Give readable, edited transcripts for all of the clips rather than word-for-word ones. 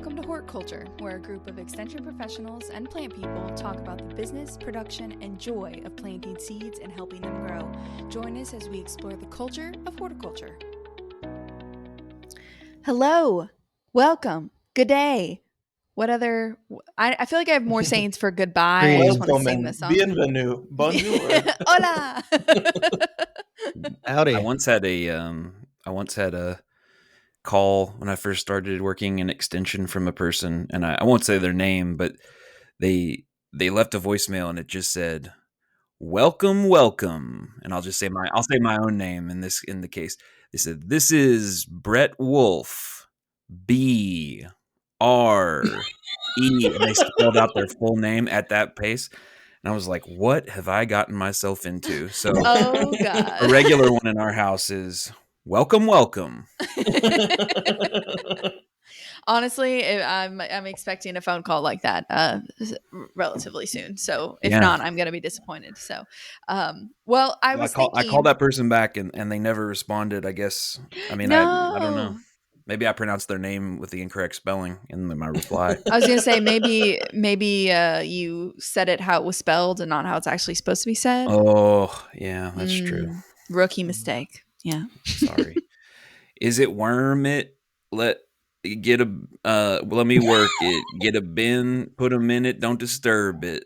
welcome to Hort Culture, where a group of extension professionals and plant people talk about the business, production, and joy of planting seeds and helping them grow. Join us as we explore the culture of horticulture. Hello, welcome, good day. What other? I feel like I have more sayings for goodbye. I just want to sing this song. Bienvenue. Bonjour. Hola. Howdy. I once had a call when I first started working in extension from a person, and I won't say their name, but they left a voicemail and it just said, "Welcome, welcome," and I'll say my own name in the case. They said, "This is Brett Wolf, B R E," and they spelled out their full name at that pace. And I was like, what have I gotten myself into? So Oh, God. a regular one in our house is welcome, welcome. Honestly, I'm expecting a phone call like that relatively soon. So if Yeah. not, I'm going to be disappointed. So, well, I called that person back and they never responded, I guess. I mean, No. I don't know. Maybe I pronounced their name with the incorrect spelling in my reply. I was going to say maybe you said it how it was spelled and not how it's actually supposed to be said. Oh, yeah, that's true. Rookie mistake. Yeah. Sorry. Is it worm it? Let me work it. Get a bin, put them in it, don't disturb it.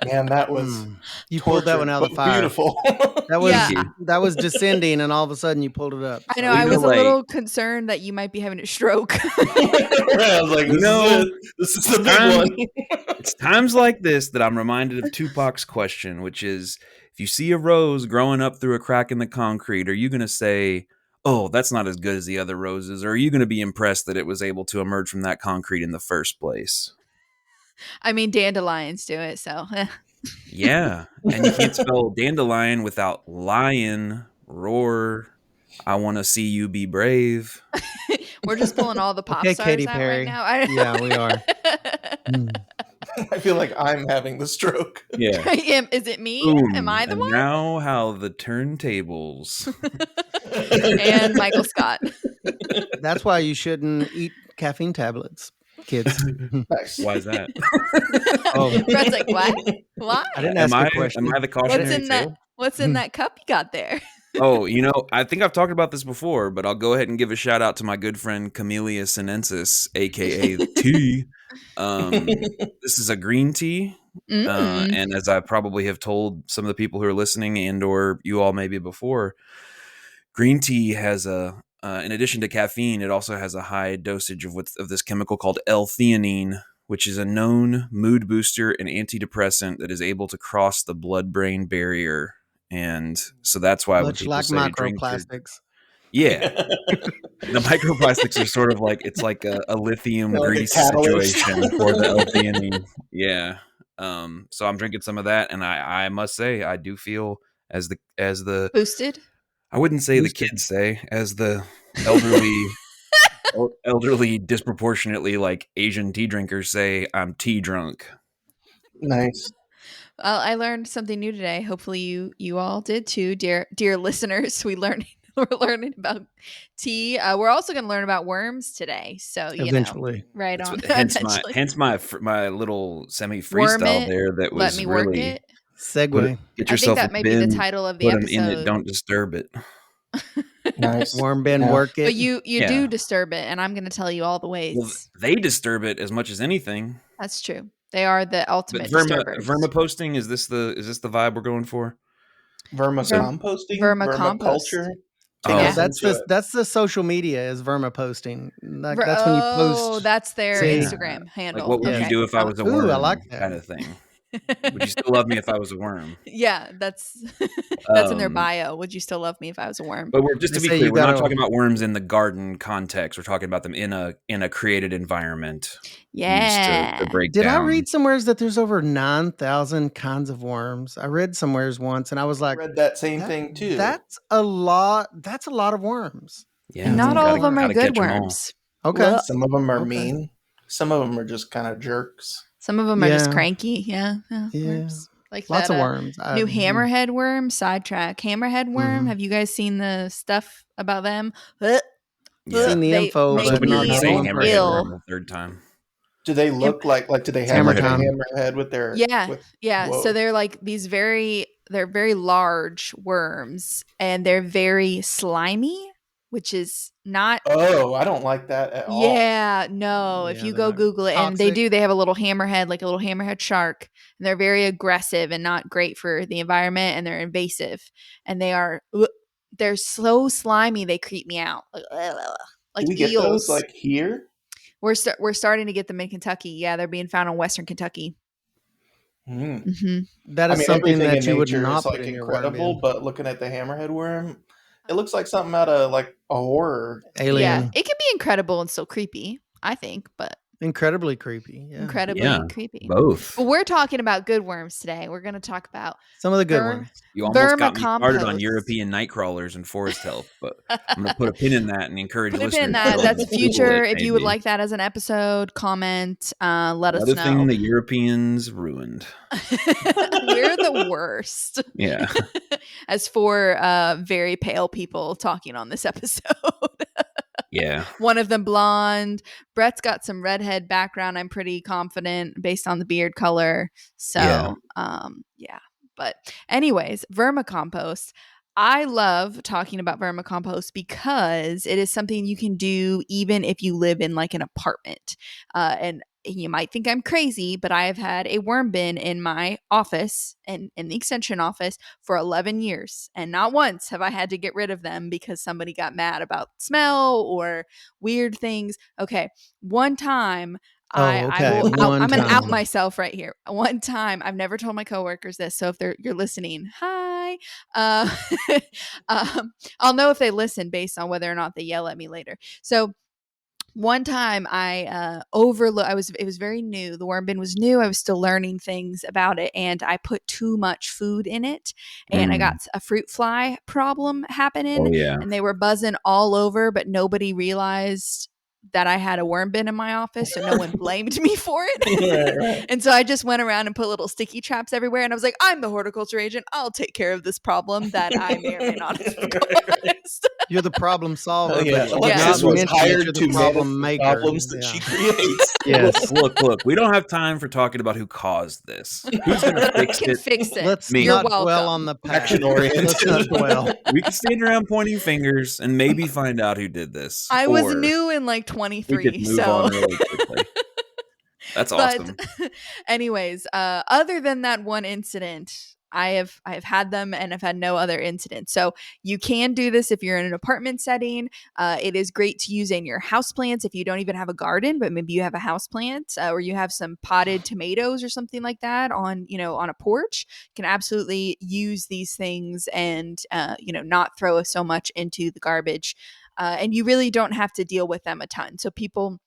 Man, that was you pulled that one out of the fire. Beautiful. That was descending, and all of a sudden you pulled it up. I know. I was a little concerned that you might be having a stroke. I was like, this is the big one. It's times like this that I'm reminded of Tupac's question, which is, if you see a rose growing up through a crack in the concrete, are you going to say, "Oh, that's not as good as the other roses," or are you going to be impressed that it was able to emerge from that concrete in the first place? I mean, dandelions do it, so. Yeah, and you can't spell dandelion without lion, roar. I want to see you be brave. We're just pulling all the pop stars Katy out Perry. right now. Yeah, we are. I feel like I'm having the stroke. Yeah. Is it me? Boom. Am I the And one? now how the turntables. And Michael Scott. That's why you shouldn't eat caffeine tablets, kids. Why is that? Brett's like, what? Why? I didn't ask a question. Am I the cautionary tale? What's in that cup you got there? Oh, I think I've talked about this before, but I'll go ahead and give a shout out to my good friend Camellia sinensis, aka tea. This is a green tea, and as I probably have told some of the people who are listening, and or you all maybe before, green tea has in addition to caffeine, it also has a high dosage of this chemical called L-theanine, which is a known mood booster and antidepressant that is able to cross the blood-brain barrier. And so that's why much like microplastics. Yeah. The microplastics are sort of like, it's like a lithium grease situation for the L-theanine. Yeah. So I'm drinking some of that, and I must say I do feel as the boosted. I wouldn't say boosted. The kids say, as the elderly disproportionately like Asian tea drinkers say, I'm tea drunk. Nice. Well, I learned something new today. Hopefully you all did too, dear listeners. We're learning about tea. We're also going to learn about worms today. So eventually, right on. Hence my little semi freestyle there. That was let me work it. Segue. Get yourself I think that may be the title of the episode. Put them in it. Don't disturb it. Nice. Worm bin, work it. But you do disturb it, and I'm going to tell you all the ways. Well, they disturb it as much as anything. That's true. They are the ultimate disturbers. Vermicomposting, is this the vibe we're going for? Vermicomposting? Vermiculture? Oh, that's the social media is vermiposting. That's when you post. Oh, that's their Instagram handle. Like, what would you do if I was a worm? Ooh, I like that kind of thing. Would you still love me if I was a worm? Yeah, that's in their bio. Would you still love me if I was a worm? But just to be clear, we're not talking about worms in the garden context. We're talking about them in a created environment. Yeah. To break Did down. I read somewhere that there's over 9,000 kinds of worms? I read somewhere once, and I was like, I read that same thing too. That's a lot. That's a lot of worms. Yeah, not all of them are good worms. Okay, well, some of them are mean. Some of them are just kind of jerks. Some of them are just cranky. Yeah. Worms. Like lots that, of worms. New hammerhead worm, sidetrack hammerhead worm. Have you guys seen the stuff about them? Seen the info, make but me not the say full hammerhead impression. ill. worm the third time. Do they look like do they have Hammer like a time. hammerhead with their Yeah. Whoa. So they're like these they're very large worms, and they're very slimy, which is not. Oh, I don't like that at all. Yeah, no. If Yeah, you they're go not Google it, and they toxic. have a little hammerhead, like a little hammerhead shark, and they're very aggressive and not great for the environment, and they're invasive, and they're so slimy they creep me out, like Do we get eels. those like here? We're starting to get them in Kentucky. Yeah, they're being found in Western Kentucky. Mm. That I is mean, something everything that in you would nature not is put like in your worm incredible, bin. but looking at the hammerhead worm, it looks like something out of like a horror. Alien. Yeah, it can be incredible and still creepy, I think, but Incredibly creepy. Yeah. incredibly creepy. Both. But we're talking about good worms today. We're going to talk about Some of the good ones. You almost got me started on vermicompost. European night crawlers and forest health, but I'm going to put a pin in that and encourage Put a listeners pin in to that. go That's and Google future. it, If you would maybe. like that as an episode, comment. Let us Another know. thing the Europeans ruined. We're the worst. Yeah. As for very pale people talking on this episode. Yeah. One of them blonde. Brett's got some redhead background, I'm pretty confident, based on the beard color. So, yeah. But anyways, vermicompost. I love talking about vermicompost because it is something you can do even if you live in like an apartment. And you might think I'm crazy, but I have had a worm bin in my office and in the extension office for 11 years. And not once have I had to get rid of them because somebody got mad about smell or weird things. Okay. One time I'm going to out myself right here. One time, I've never told my coworkers this. So if you're listening, hi, I'll know if they listen based on whether or not they yell at me later. So one time I it was very new. The worm bin was new. I was still learning things about it, and I put too much food in it, and I got a fruit fly problem happening. Oh, yeah. And they were buzzing all over, but nobody realized that I had a worm bin in my office, so no one blamed me for it. Right. And so I just went around and put little sticky traps everywhere, and I was like, I'm the horticulture agent. I'll take care of this problem that I may or may not have caused. You're the problem solver, Yeah, but Alexis not was mention that hired you're to the problem manage the maker. problems that she creates. Yes. Look. We don't have time for talking about who caused this. Who's going to fix Can it? fix it. Let's Me. You're not welcome. dwell on the past. Action-oriented. Let's not dwell. We can stand around pointing fingers and maybe find out who did this. I was Or new in like we 23, could move so on really quickly. That's awesome. But anyways, other than that one incident, I have had them and I've had no other incidents. So you can do this if you're in an apartment setting. It is great to use in your houseplants if you don't even have a garden, but maybe you have a houseplant or you have some potted tomatoes or something like that on a porch. You can absolutely use these things and not throw so much into the garbage. And you really don't have to deal with them a ton. So people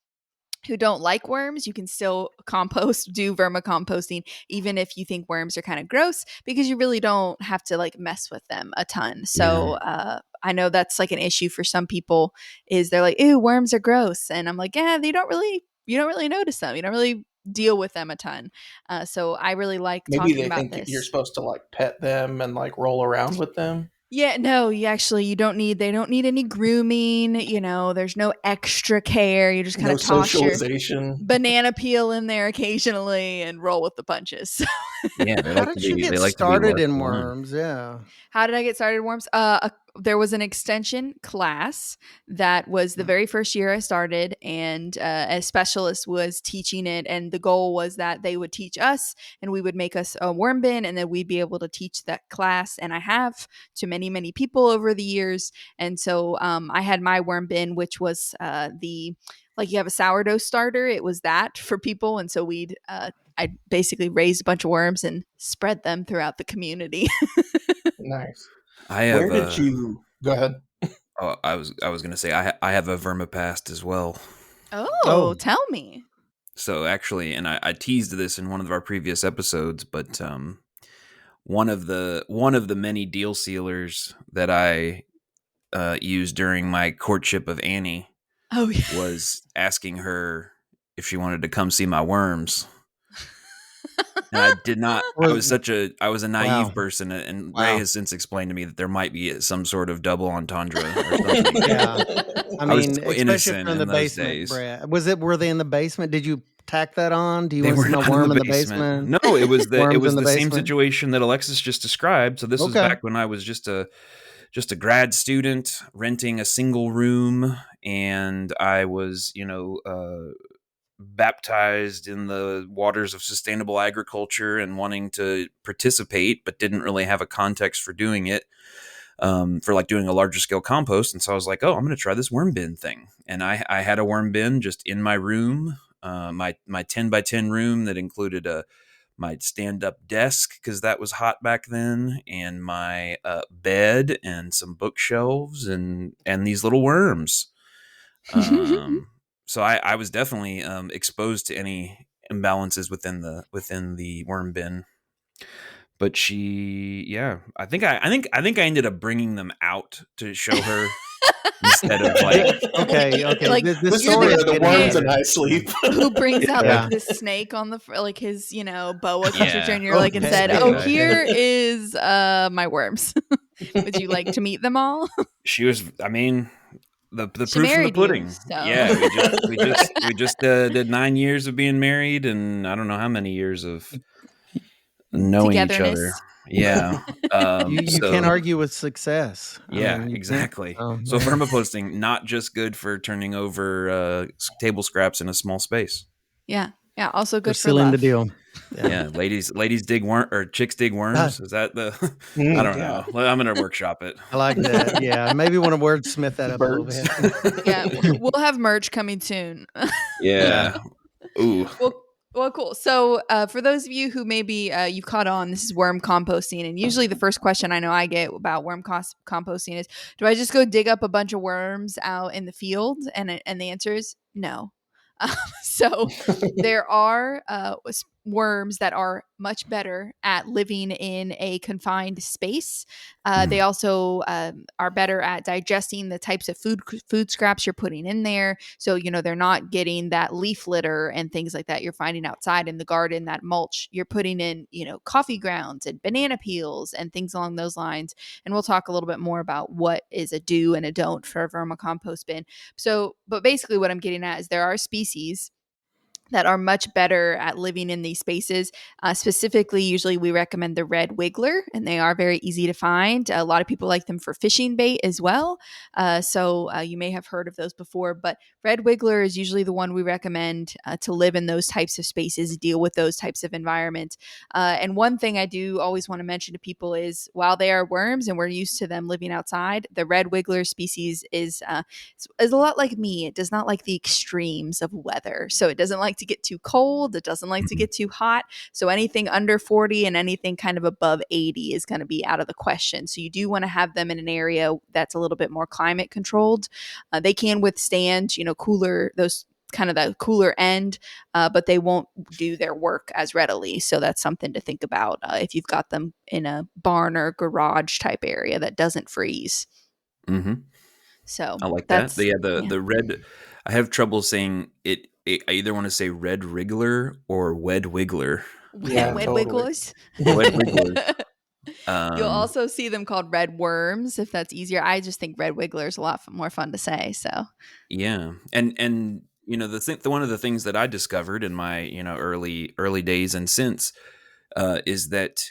who don't like worms, you can still do vermicomposting, even if you think worms are kind of gross, because you really don't have to like mess with them a ton. So I know that's like an issue for some people is they're like, ew, worms are gross. And I'm like, yeah, you don't really notice them. You don't really deal with them a ton. So I really like talking about this. You're supposed to like pet them and like roll around with them. Yeah, no, they don't need any grooming, there's no extra care. You just kind of toss your banana peel in there occasionally and roll with the punches. Yeah, How did you get started in worms? Yeah. How did I get started in worms? There was an extension class that was the very first year I started, and a specialist was teaching it. And the goal was that they would teach us and we would make us a worm bin, and then we'd be able to teach that class. And I have to many, many people over the years. And so I had my worm bin, which was you have a sourdough starter. It was that for people. And so I basically raised a bunch of worms and spread them throughout the community. Nice. Where did you go ahead? Oh, I was going to say I have a vermipast as well. Oh, tell me. So actually, and I teased this in one of our previous episodes, but one of the many deal sealers that I used during my courtship of Annie was asking her if she wanted to come see my worms. And I did not. I was a naive Wow. person, and Ray Wow. has since explained to me that there might be some sort of double entendre or something. Yeah. I I was mean, so especially if innocent they're in the in those basement, days. Brad. Were they in the basement? Did you tack that on? Do you They want to were see my not in worm in the the basement. basement? No, it was Worms in the the same basement? situation that Alexis just described. So this was Okay. back when I was just a grad student renting a single room, and I was, baptized in the waters of sustainable agriculture and wanting to participate, but didn't really have a context for doing it, for like doing a larger scale compost. And so I was like, oh, I'm going to try this worm bin thing. And I had a worm bin just in my room, my 10 by 10 room that included my stand up desk, because that was hot back then, and my bed and some bookshelves and these little worms. So I was definitely exposed to any imbalances within the worm bin. But I think I ended up bringing them out to show her instead of like, Okay. Like, This This is you're story where is the getting worms better. and I sleep. who brings out Yeah. like this snake on the like his boa constrictor, Yeah. and you're like, and Okay. said, "Oh, Okay. here is my worms. Would you like to meet them all?" She was, I mean, the She proof's in the married you, pudding. so Yeah, we just did 9 years of being married, and I don't know how many years of knowing each other. togetherness. Yeah. You can't So argue with success. I yeah, mean, you can't. exactly. Oh, So man. vermicomposting, not just good for turning over table scraps in a small space. Yeah, also They're good for sealing the love. deal. Yeah. Yeah, ladies dig worm, or chicks dig Ah, worms. Is that the? I don't Yeah. know. I'm gonna workshop it. I like that. Yeah. Maybe want to wordsmith that up a little Birds. bit. Yeah, we'll have merch coming soon. Yeah. Yeah. Ooh. Well, cool. So, for those of you who maybe you've caught on, this is worm composting, and usually the first question I know I get about composting is, "Do I just go dig up a bunch of worms out in the field?" And the answer is no. So there are worms that are much better at living in a confined space. They also are better at digesting the types of food scraps you're putting in there. So they're not getting that leaf litter and things like that you're finding outside in the garden. That mulch you're putting in, coffee grounds and banana peels and things along those lines. And we'll talk a little bit more about what is a do and a don't for a vermicompost bin. So, but basically, what I'm getting at is there are species that are much better at living in these spaces. Specifically, usually we recommend the red wiggler, and they are very easy to find. A lot of people like them for fishing bait as well. So you may have heard of those before, but red wiggler is usually the one we recommend to live in those types of spaces, deal with those types of environments. And one thing I do always want to mention to people is while they are worms and we're used to them living outside, the red wiggler species is a lot like me. It does not like the extremes of weather. So it doesn't like to get too cold. It doesn't like to get too hot. So anything under 40 and anything kind of above 80 is going to be out of the question. So you do want to have them in an area that's a little bit more climate controlled. They can withstand, cooler, those kind of the cooler end, but they won't do their work as readily. So that's something to think about if you've got them in a barn or garage type area that doesn't freeze. Mm-hmm. So I like that. that's The red. I have trouble saying it. I either want to say red wriggler or wed wiggler. Yeah, wed totally. wigglers. Wed wigglers. You'll also see them called red worms if that's easier. I just think red wiggler is a lot more fun to say. So Yeah, and the one of the things that I discovered in my early days and since is that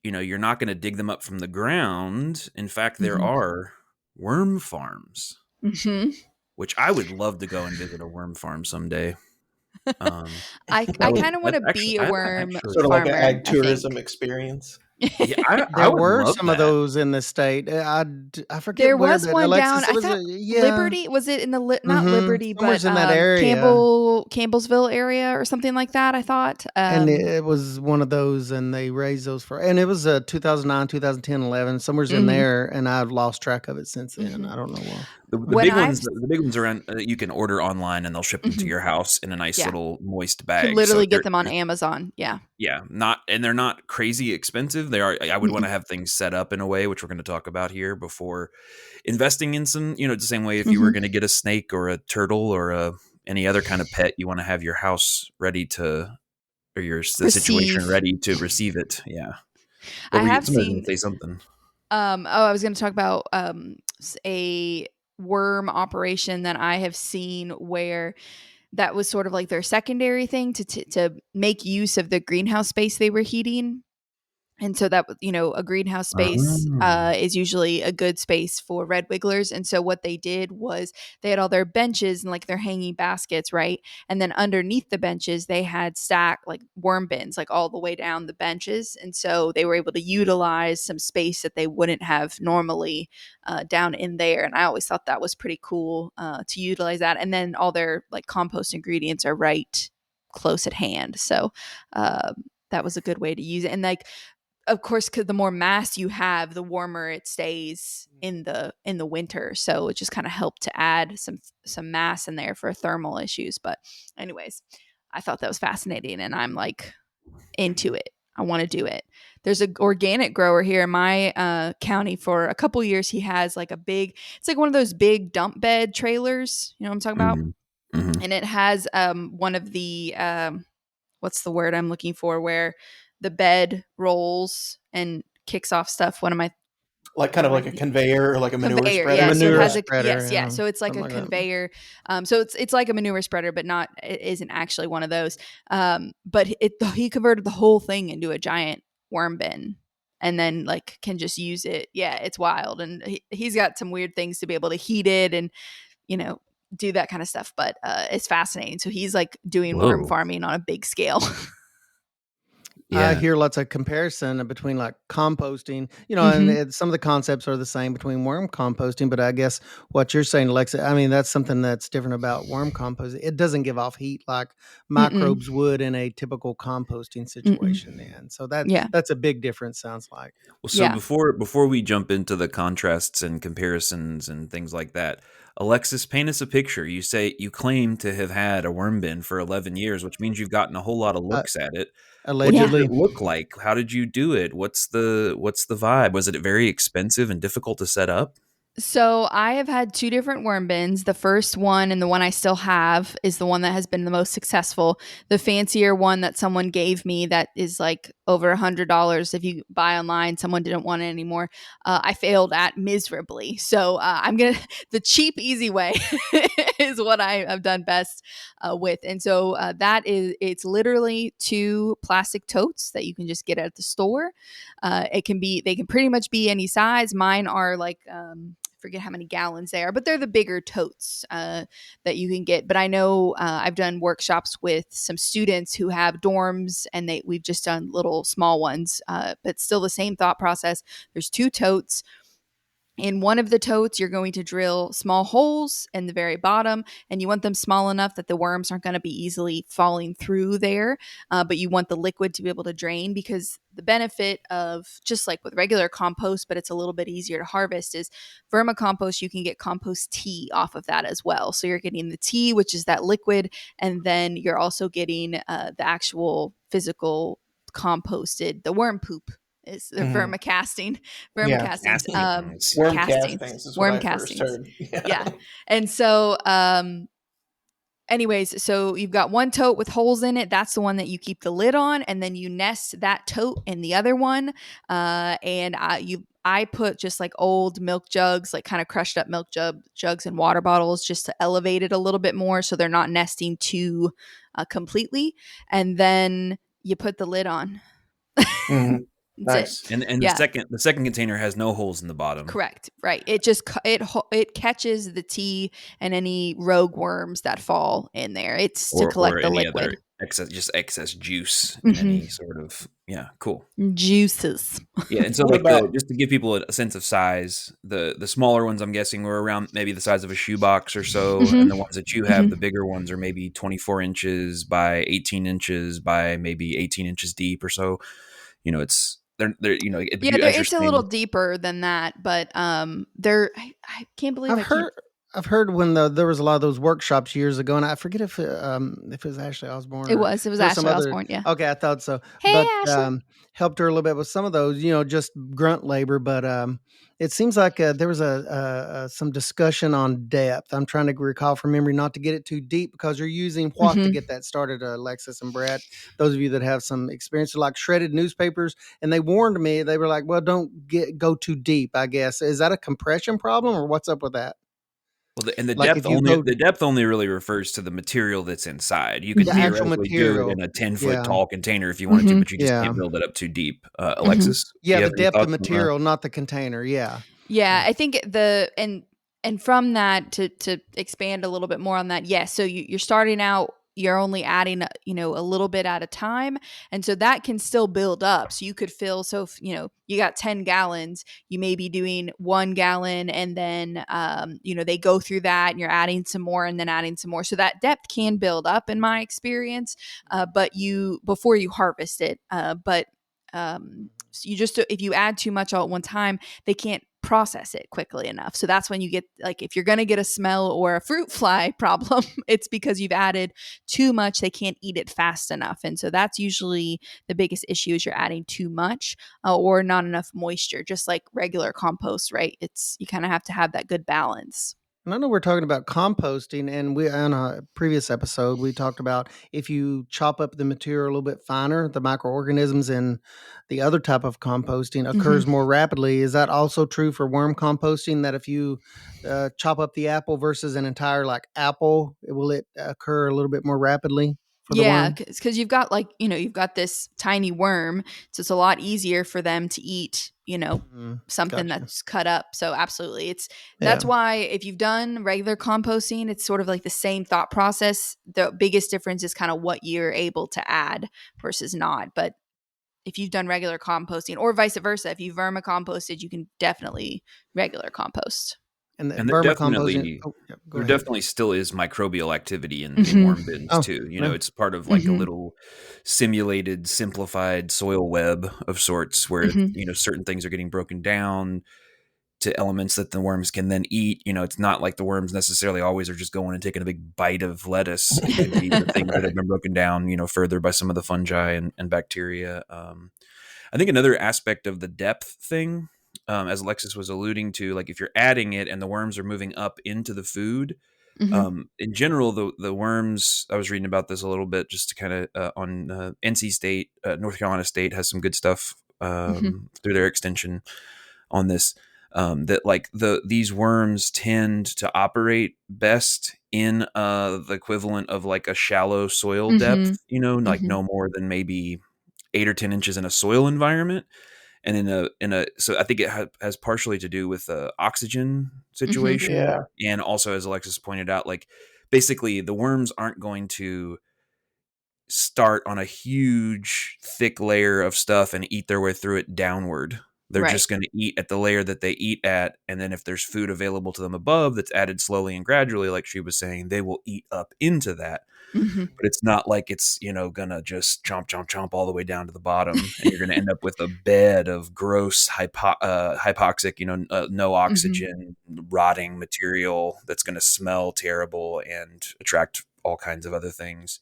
you're not going to dig them up from the ground. In fact, there are worm farms, which I would love to go and visit a worm farm someday. I kind of want to be a worm Sort of like an farmer, ag tourism experience. Yeah, I There would were love some of that. those in the state. I forget There where, was but one Alexis, down. it I was thought yeah. Liberty, was it in the not Liberty, Somewhere's but in that area. Campbellsville area or something like that. I thought. And it was one of those, and they raised those and it was 2009, 2010, 11, somewhere's in there, and I've lost track of it since then. I don't know why. The When big ones around you can order online and they'll ship them to your house in a nice Yeah. little moist You bag. can literally So get them on Amazon. Yeah. yeah, they're not crazy expensive. They are. I would want to have things set up in a way, which we're going to talk about here, before investing in some. The same way if you were going to get a snake or a turtle or any other kind of pet, you want to have your house ready to the situation Receive. ready to receive it. Yeah. What I were you? have Somebody was seen. gonna say something. I was going to talk about a worm operation that I have seen where that was sort of like their secondary thing to make use of the greenhouse space they were heating. And so that, a greenhouse space Oh. is usually a good space for red wigglers. And so what they did was they had all their benches and like their hanging baskets, right? And then underneath the benches, they had stacked like worm bins, like all the way down the benches. And so they were able to utilize some space that they wouldn't have normally down in there. And I always thought that was pretty cool to utilize that. And then all their like compost ingredients are right close at hand. So that was a good way to use it. And like, of course, because the more mass you have, the warmer it stays in the winter. So it just kind of helped to add some mass in there for thermal issues. But anyways, I thought that was fascinating, and I'm like into it. I want to do it. There's an organic grower here in my county. For a couple years, he has like it's like one of those big dump bed trailers. You know what I'm talking about? Mm-hmm. Mm-hmm. And it has one of the what's the word I'm looking for, where the bed rolls and kicks off stuff. What am I? Like kind of like a conveyor or like a manure Conveyor, spreader. yeah. So it Manure has a spreader, yeah. So it's like a something like that. conveyor. So it's like a manure spreader, but not. It isn't actually one of those. But he converted the whole thing into a giant worm bin, and then like can just use it. Yeah, it's wild, and he's got some weird things to be able to heat it and do that kind of stuff. But it's fascinating. So he's like doing worm Whoa. farming on a big scale. I Yeah. hear lots of comparison between like composting, Mhm. and some of the concepts are the same between worm composting. But I guess what you're saying, Alexa, I mean, that's something that's different about worm composting. It doesn't give off heat like Mm-mm. microbes would in a typical composting Mm-mm. situation. And so that's a big difference, sounds like. Well, so Yeah. before we jump into the contrasts and comparisons and things like that, Alexis, paint us a picture. You claim to have had a worm bin for 11 years, which means you've gotten a whole lot of Uh, looks at it. What does Yeah. it allegedly. look like? How did you do it? What's the vibe? Was it very expensive and difficult to set up? So I have had two different worm bins. The first one and the one I still have is the one that has been the most successful. The fancier one that someone gave me that is like over $100 if you buy online. Someone didn't want it anymore. I failed at miserably. So I'm gonna the cheap, easy way is what I've done best with. And so it's literally two plastic totes that you can just get at the store. They can pretty much be any size. Mine are like forget how many gallons they are, but they're the bigger totes that you can get. But I know I've done workshops with some students who have dorms, and we've just done little small ones, but still the same thought process. There's two totes. In one of the totes, you're going to drill small holes in the very bottom, and you want them small enough that the worms aren't going to be easily falling through there. But you want the liquid to be able to drain, because the benefit of, just like with regular compost, but it's a little bit easier to harvest, is vermicompost. You can get compost tea off of that as well. So you're getting the tea, which is that liquid, and then you're also getting the actual physical the worm poop is the vermicasting, Yeah. vermicastings, Castings. Worm castings, castings is what worm I first castings. heard. Yeah. And so, anyways, so you've got one tote with holes in it. That's the one that you keep the lid on, and then you nest that tote in the other one. I put just like old milk jugs, like kind of crushed up milk jugs and water bottles, just to elevate it a little bit more so they're not nesting too completely. And then you put the lid on. Mhm. That's it. Nice. And Yeah. the second container has no holes in the bottom. Correct. Right. It just it catches the tea and any rogue worms that fall in there. It's to Or collect the any other liquid. excess juice in Hmm. any sort of cool. Juices. Yeah, and so What like about just to give people a sense of size, the smaller ones I'm guessing were around maybe the size of a shoebox or so, Hmm. and the ones that you have, Hmm. the bigger ones, are maybe 24 inches by 18 inches by maybe 18 inches deep or so. It's they're Yeah, as you're it's a little saying. deeper than that, but I can't believe I've I keep. heard I've heard when there was a lot of those workshops years ago, and I forget if it was Ashley Osborne It or was. It was there was some Ashley other. Osborne. Yeah. Okay, I thought so, Hey, but Ashley. helped her a little bit with some of those, just grunt labor. But it seems like there was some discussion on depth. I'm trying to recall from memory, not to get it too deep, because you're using what to get that started, Alexis and Brett. Those of you that have some experience, like shredded newspapers, and they warned me. They were like, "Well, don't go too deep." I guess, is that a compression problem, or what's up with that? Well, and the Like depth if you only go the depth only really refers to the material that's inside. You could the actual theoretically do it material. in a 10-foot Yeah. tall container if you wanted to, but you just Yeah. can't build it up too deep. Mm-hmm. Alexis, do Yeah, you the have any depth of thoughts on that? material, not the container. Yeah. Yeah, Yeah. I think and from that to expand a little bit more on that, yes. So you're starting out, you're only adding a little bit at a time, and so that can still build up. So you could fill. So if, you got 10 gallons, you may be doing 1 gallon, and then they go through that, and you're adding some more, and then adding some more. So that depth can build up in my experience, but you before you harvest it, but so you just if you add too much all at one time, they can't process it quickly enough. So that's when you get, like, if you're going to get a smell or a fruit fly problem, it's because you've added too much. They can't eat it fast enough. And so that's usually the biggest issue, is you're adding too much or not enough moisture, just like regular compost, right? You kind of have to have that good balance. And I know we're talking about composting, and we on a previous episode we talked about if you chop up the material a little bit finer, the microorganisms in the other type of composting occurs more rapidly. Is that also true for worm composting? That if you chop up the apple versus an entire like apple, will it occur a little bit more rapidly for the Yeah, worm? because you've got this tiny worm, so it's a lot easier for them to eat, something Gotcha. that's cut up. So absolutely, Yeah. that's why if you've done regular composting, it's sort of like the same thought process. The biggest difference is kind of what you're able to add versus not. But if you've done regular composting, or vice versa, if you've vermicomposted, you can definitely regular compost. And the And vermicomposting. Oh, yeah, go there ahead. definitely still is microbial activity in Mm-hmm. worm bins Oh, too. yeah. It's part of like a Mm-hmm. little simulated, simplified soil web of sorts where, Mm-hmm. certain things are getting broken down to elements that the worms can then eat. It's not like the worms necessarily always are just going and taking a big bite of lettuce. It could be the things that have been broken down, further by some of the fungi and bacteria. I think another aspect of the depth thing, as Alexis was alluding to, like if you're adding it and the worms are moving up into the food, Mm-hmm. in general, the worms, I was reading about this a little bit just to kind of on NC State, North Carolina State has some good stuff Mm-hmm. through their extension on this. That like these worms tend to operate best in the equivalent of like a shallow soil Mm-hmm. depth, like Mm-hmm. no more than maybe 8 or 10 inches in a soil environment. And so I think it has partially to do with the oxygen Mm-hmm. situation, Yeah. and also, as Alexis pointed out, like basically the worms aren't going to start on a huge thick layer of stuff and eat their way through it downward. They're Right. just going to eat at the layer that they eat at, and then if there's food available to them above that's added slowly and gradually, like she was saying, they will eat up into that. Mm-hmm. But it's not like it's gonna just chomp chomp chomp all the way down to the bottom, and you're gonna end up with a bed of gross hypoxic, no Mm-hmm. oxygen, rotting material that's gonna smell terrible and attract all kinds of other things.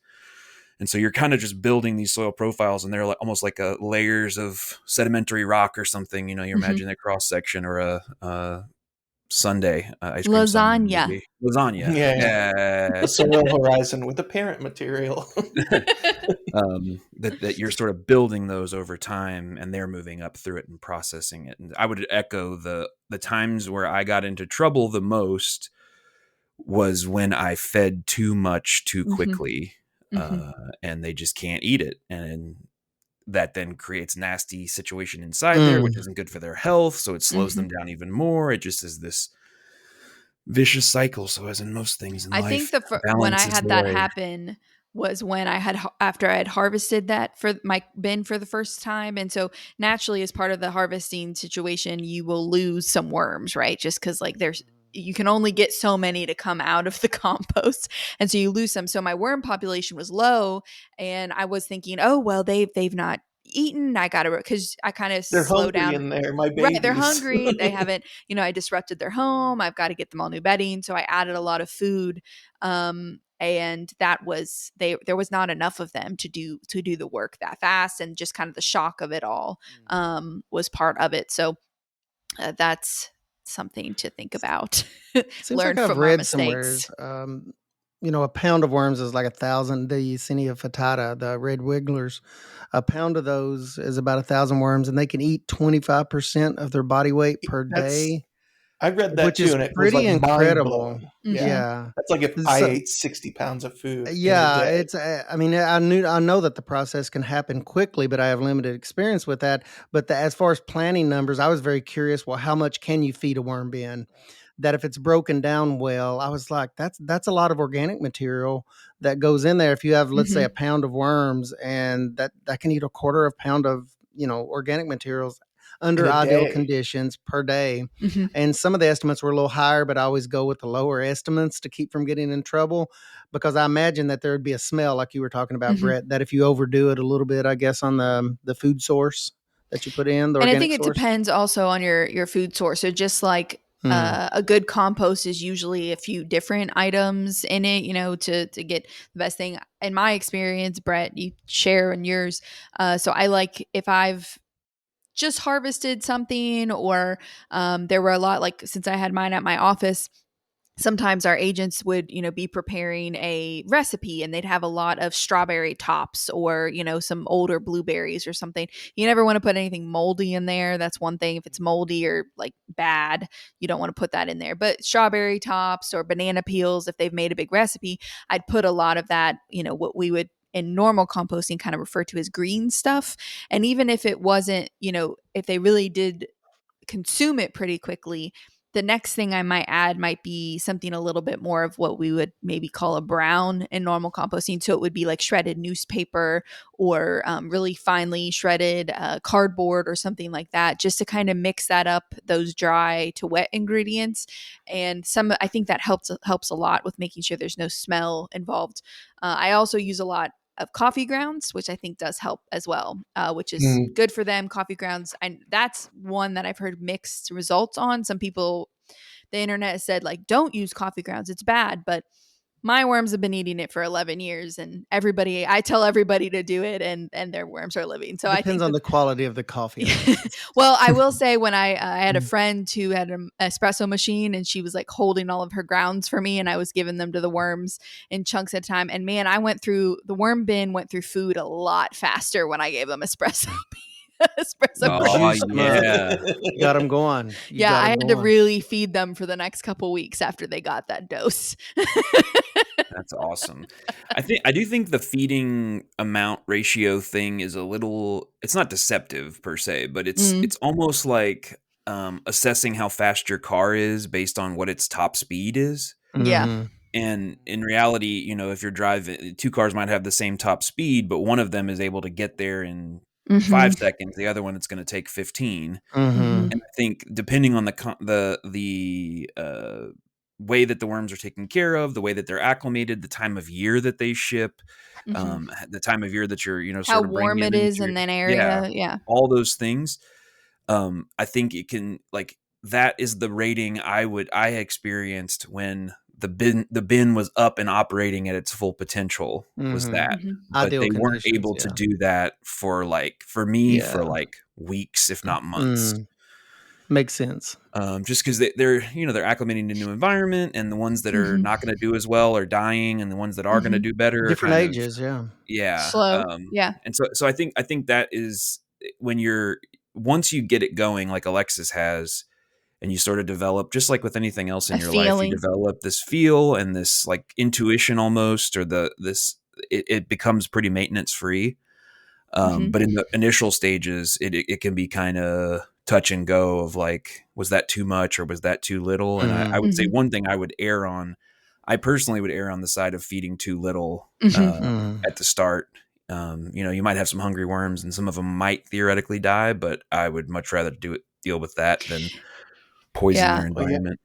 And so you're kind of just building these soil profiles, and they're like almost like layers of sedimentary rock or something. You Mm-hmm. imagine a cross section or a sundae, ice cream sundae, Lasagna. maybe lasagna. Yeah, yeah. Yeah. The soil horizon with the parent material. That you're sort of building those over time, and they're moving up through it and processing it. And I would echo the times where I got into trouble the most was when I fed too much too Mm-hmm. quickly, Mm-hmm. and they just can't eat it, and that then creates nasty situation inside there, which Mm. isn't good for their health. So it slows Mm-hmm. them down even more. It just is this vicious cycle. So as in most things in I think life, when I balance is had the that way. happen was when after I had harvested that for my bin for the first time, and so naturally, as part of the harvesting situation, you will lose some worms, right? Just because you can only get so many to come out of the compost, and so you lose some. So my worm population was low, and I was thinking, oh well, they've not eaten. I got to, because I kind of They're slow hungry down. in there, my Right, they're babies. hungry. They haven't, I disrupted their home. I've got to get them all new bedding, so I added a lot of food. And that was there was not enough of them to do the work that fast, and just kind of the shock of it all was part of it. So that's something to think about. Seems Learn like I've from our read somewhere, mistakes. a pound of worms is like 1,000. The Senia fetata, the red wigglers, a pound of those is about 1,000 worms, and they can eat 25% of their body weight per day, I read that which too, is and it was pretty like mind incredible. blowing. Yeah. Yeah. That's like if I So, ate 60 pounds of food in a yeah, day. it's. I mean, I know that the process can happen quickly, but I have limited experience with that. But as far as planning numbers, I was very curious. Well, how much can you feed a worm bin? That if it's broken down well, I was like, that's a lot of organic material that goes in there. If you have, let's say, a pound of worms, and that can eat a quarter of pound of organic materials In under a ideal day. conditions per day. Mm-hmm. And some of the estimates were a little higher, but I always go with the lower estimates to keep from getting in trouble, because I imagine that there would be a smell, like you were talking about, Mm-hmm. Brett, that if you overdo it a little bit, I guess, on the food source that you put in, the And I organic think it source. depends also on your food source. So just like a good compost is usually a few different items in it, to get the best thing. In my experience, Brett, you share in yours. So I like, if I've just harvested something, or there were a lot, like since I had mine at my office, sometimes our agents would be preparing a recipe, and they'd have a lot of strawberry tops, or some older blueberries or something. You never want to put anything moldy in there. That's one thing. If it's moldy or like bad, you don't want to put that in there. But strawberry tops or banana peels, if they've made a big recipe, I'd put a lot of that, what we would in normal composting kind of refer to as green stuff. And even if it wasn't, if they really did consume it pretty quickly, the next thing I might add might be something a little bit more of what we would maybe call a brown in normal composting. So it would be like shredded newspaper, or really finely shredded cardboard or something like that, just to kind of mix that up, those dry to wet ingredients. And I think that helps a lot with making sure there's no smell involved. I also use a lot of coffee grounds, which I think does help as well, which is good for them. Coffee grounds, and that's one that I've heard mixed results on. Some people, the internet said like, don't use coffee grounds, it's bad, but my worms have been eating it for 11 years, and I tell everybody to do it, and their worms are living. So I Depends think on that, the quality of the coffee, Alexis. well, I will say, when I had a friend who had an espresso machine, and she was like holding all of her grounds for me, and I was giving them to the worms in chunks at a time. And man, the worm bin went through food a lot faster when I gave them espresso. Espresso Oh Juice grounds. them up. yeah. You got them going. Yeah, I had to really feed them for the next couple weeks after they got that dose. That's awesome. I do think the feeding amount ratio thing is a little, it's not deceptive per se, but it's almost like assessing how fast your car is based on what its top speed is. Yeah. And in reality, if you're driving, two cars might have the same top speed, but one of them is able to get there in 5 seconds. The other one, it's going to take 15. And I think depending on the way that the worms are taken care of, the way that they're acclimated, the time of year that they ship, the time of year that you're, how sort of warm bringing it them is into, in that area. all those things. I think it can, like, that is the rating I experienced when the bin was up and operating at its full potential, was that. But Ideal they weren't conditions, able to do that for like weeks, if not months. Makes sense. Just because they're acclimating to new environment, and the ones that are not going to do as well are dying, and the ones that are going to do better are Different kind of, ages, yeah. Slow. Yeah. And so I think that is when once you get it going, like Alexis has, and you sort of develop, just like with anything else in A your life, you feeling. develop this feel and this like intuition almost, or it becomes pretty maintenance free. But in the initial stages, it can be kind of touch and go of like, was that too much or was that too little? And I would say one thing I personally would err on the side of feeding too little at the start. You might have some hungry worms, and some of them might theoretically die, but I would much rather deal with that than poison their environment.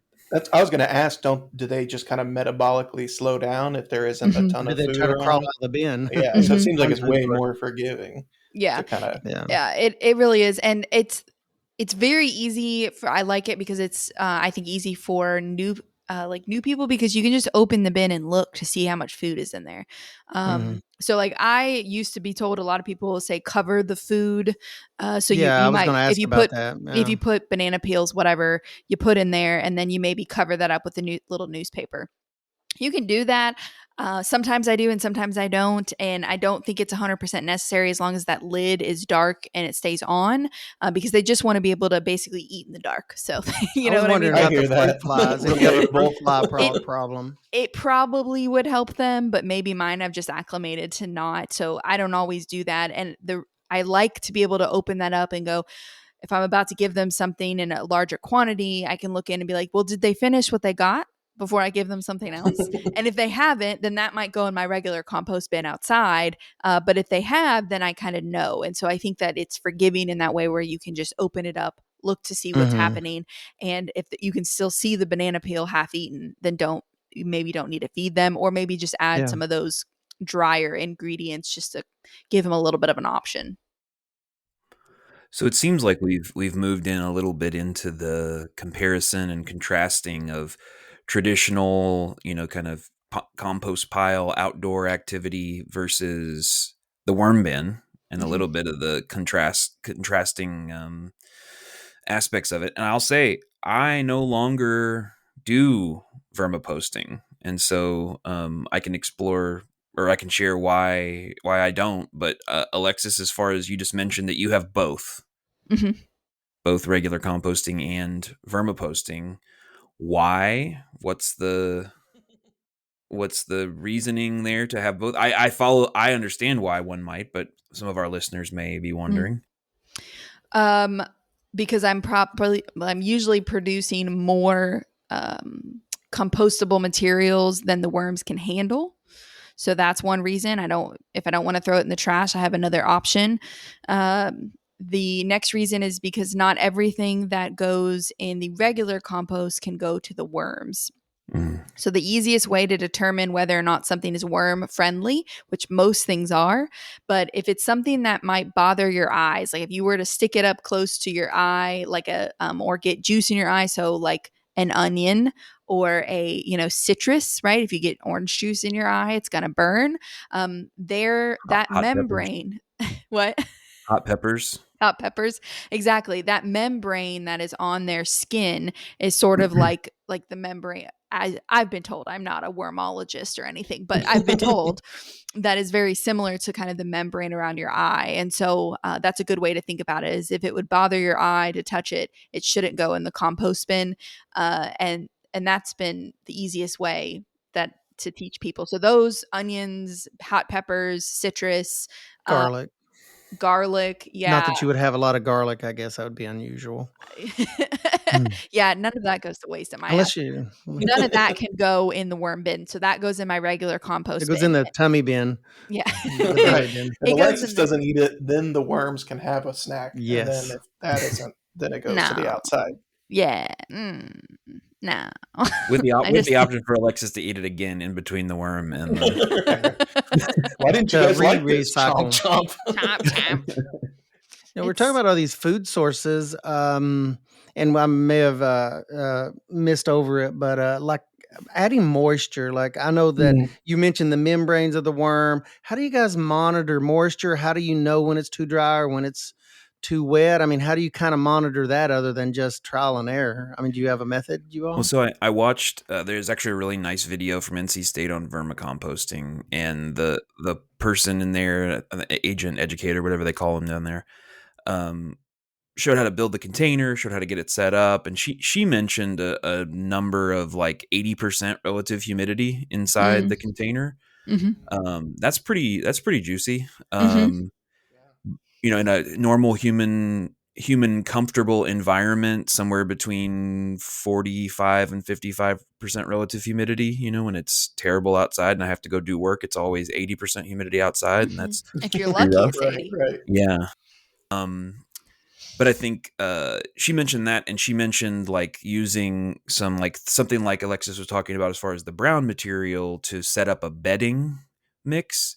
I was going to ask, do they just kind of metabolically slow down if there isn't a ton Do of they food try to crawl around? out of the bin? Yeah, so it seems like it's way more forgiving. Yeah. to kind of Yeah, it really is. And it's very easy for, I like it because it's I think easy for new new people, because you can just open the bin and look to see how much food is in there. So like I used to be told, a lot of people will say cover the food. So Yeah, I you was might, going to ask about that. if Yeah. you put banana peels, whatever you put in there, and then you maybe cover that up with a new little newspaper. You can do that. Sometimes I do and sometimes I don't. And I don't think it's 100% necessary, as long as that lid is dark and it stays on, because they just want to be able to basically eat in the dark. So, you I know was what I mean? wondering I about hear the fruit that. flies. If you have a fruit Relatable. fly It, problem. it probably would help them, but maybe mine I've just acclimated to not. So I don't always do that. And I like to be able to open that up and go, if I'm about to give them something in a larger quantity, I can look in and be like, well, did they finish what they got before I give them something else? And if they haven't, then that might go in my regular compost bin outside. But if they have, then I kind of know. And so I think that it's forgiving in that way, where you can just open it up, look to see what's Mm-hmm. happening. And if you can still see the banana peel half eaten, then you maybe don't need to feed them, or maybe just add Yeah. some of those drier ingredients just to give them a little bit of an option. So it seems like we've moved in a little bit into the comparison and contrasting of traditional, kind of compost pile outdoor activity versus the worm bin, and a Mhm. little bit of the contrasting aspects of it. And I'll say I no longer do vermicomposting, and so I can explore, or I can share why I don't. But Alexis, as far as you just mentioned that you have Mhm. both regular composting and vermicomposting, why? What's the reasoning there to have both? I understand why one might, but some of our listeners may be Mm. wondering. Um, because I'm usually producing more compostable materials than the worms can handle. So that's one reason. If I don't want to throw it in the trash, I have another option. The next reason is because not everything that goes in the regular compost can go to the worms. Mm. So the easiest way to determine whether or not something is worm friendly, which most things are, but if it's something that might bother your eyes, like if you were to stick it up close to your eye, like or get juice in your eye, so like an onion or a citrus, right? If you get orange juice in your eye, it's gonna burn. That Hot peppers. membrane, what? Hot peppers. Hot peppers, exactly. That membrane that is on their skin is sort of like the membrane. I've been told, I'm not a wormologist or anything, but I've been told that is very similar to kind of the membrane around your eye. And so that's a good way to think about it, is if it would bother your eye to touch it, it shouldn't go in the compost bin. And that's been the easiest way that to teach people. So those onions, hot peppers, citrus, Garlic. garlic, Not yeah. that you would have a lot of garlic. I guess that would be unusual. Mm. Yeah, none of that goes to waste at my house. Unless you, None of that can go in the worm bin, so that goes in my regular it compost goes in bin. the tummy bin, Yeah. the right. belly bin. If It goes Alexis in the doesn't eat it, then the worms can have a snack, and then Yes. if that isn't, then it goes to the No. outside. Yeah. No. With the I with just the option for Alexis to eat it again in between the worm and the. Why didn't you To guys like this? recycle. Chomp chomp. chomp chomp. We're talking about all these food sources, and I may have missed over it, but like adding moisture. Like I know that Mm. you mentioned the membranes of the worm. How do you guys monitor moisture? How do you know when it's too dry or when it's too wet? I mean, how do you kind of monitor that other than just trial and error? I mean, do you have a method, you all? Well, so I watched. There's actually a really nice video from NC State on vermicomposting, and the person in there, agent, educator, whatever they call them down there, um, showed how to build the container, showed how to get it set up, and she mentioned a number of like 80% relative humidity inside Mm. the container. Mhm. That's pretty juicy. Mhm. In a normal human comfortable environment, somewhere between 45 and 55% relative humidity. When it's terrible outside and I have to go do work, it's always 80% humidity outside, and Mhm. that's If you're pretty lucky, rough. it's Right, 80. right. Yeah. But I think she mentioned that, and she mentioned like using something like Alexis was talking about as far as the brown material to set up a bedding mix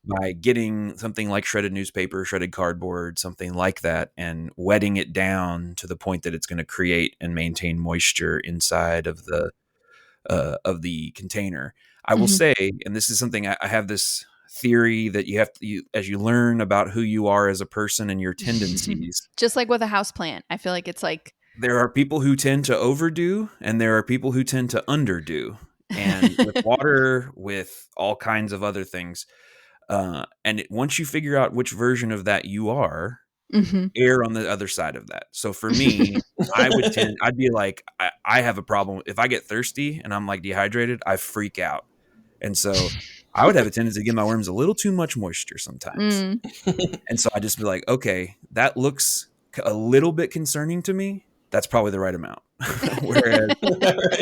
by getting something like shredded newspaper, shredded cardboard, something like that, and wetting it down to the point that it's going to create and maintain moisture inside of the container. I will say, and this is something I have this theory that you have to, as you learn about who you are as a person and your tendencies. Just like with a house plant, I feel like it's like There are people who tend to overdo, and there are people who tend to underdo. And with water, with all kinds of other things, once you figure out which version of that you are, err on the other side of that. So for me, I'd be like, I have a problem. If I get thirsty and I'm like dehydrated, I freak out. And so I would have a tendency to give my worms a little too much moisture sometimes. And so I just be like, okay, that looks a little bit concerning to me. That's probably the right amount. Whereas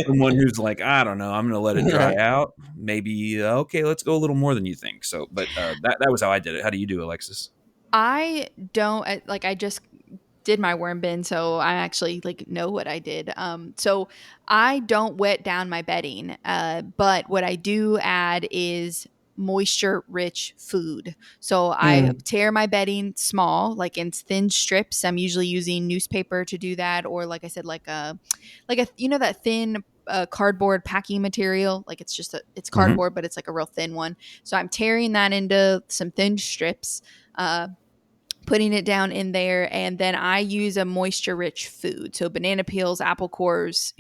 someone who's like, I don't know, I'm going to let it dry out. Maybe, okay, let's go a little more than you think. So, but that was how I did it. How do you do, Alexis? I don't like. I just did my worm bin, so I actually like know what I did. So I don't wet down my bedding, but what I do add is moisture rich food. So I tear my bedding small, like in thin strips. I'm usually using newspaper to do that, or like I said, like a that thin cardboard packing material. Like it's cardboard, but it's like a real thin one. So I'm tearing that into some thin strips. Putting it down in there, and then I use a moisture rich food, so banana peels, apple cores,